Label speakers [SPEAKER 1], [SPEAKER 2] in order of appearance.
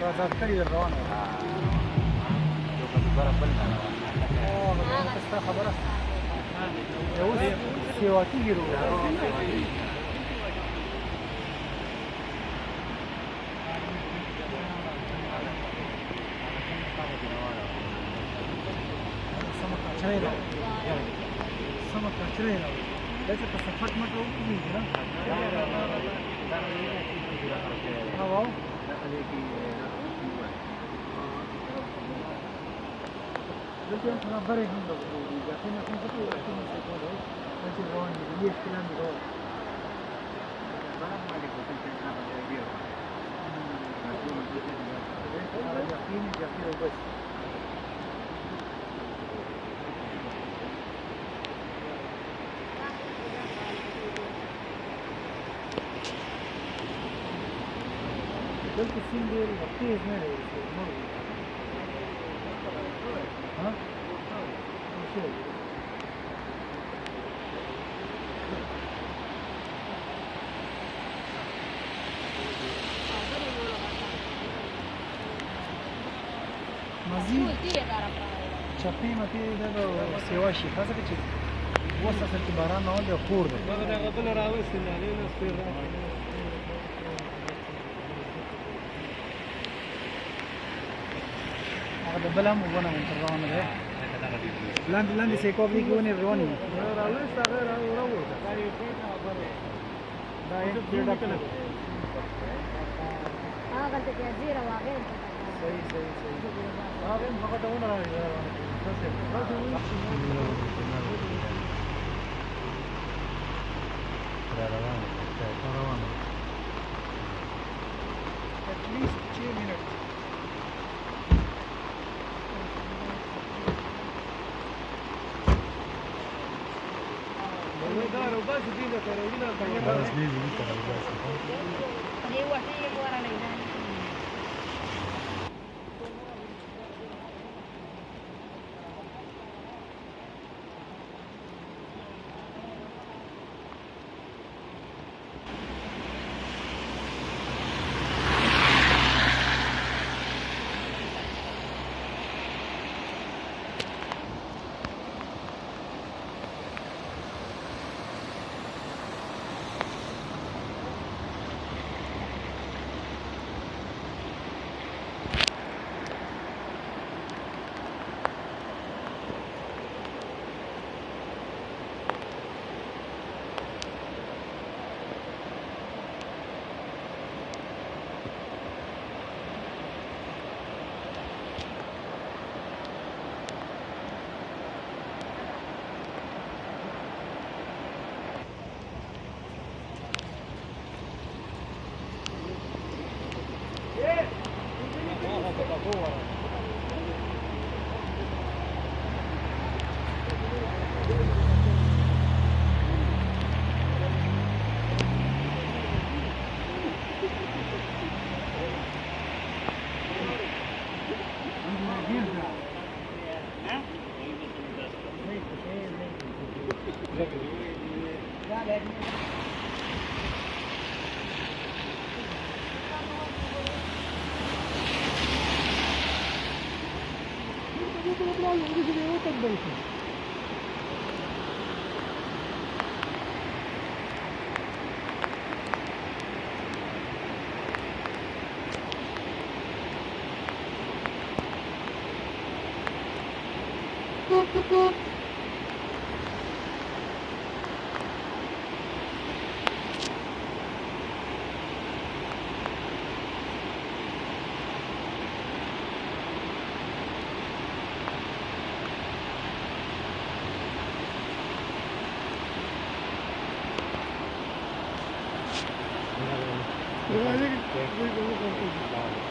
[SPEAKER 1] رضا کړی روانه یو خبره بل نه او تاسو خبره یو سیوا کیږي sama kacrei raw ऐसे तो सफट मत हो नहीं है ना हाँ वाव लेकिन थोड़ा बड़े हम लोग जाते हैं अपन को ऐसे नहीं से बोलो ऐसे रोन ये प्लान दो बड़ा हमारे को टेंशन ना हो जाए यकीन जाके बस بلکې سیند ډېر تېز نه دی ها مزید چپې متې دغه سیوا شي خاصه چې اوس اصل کې باران نه دی خور دی دغه بل راوستل نه نه سپیر هذا بلا مو بنا من ترى ده لاند سيكوب دي كوني روني راوي صغير راوي ده بيدا كده قلت يا زيره واغين صحيح واغين فقط هنا روان at least 2 minutes
[SPEAKER 2] Gracias.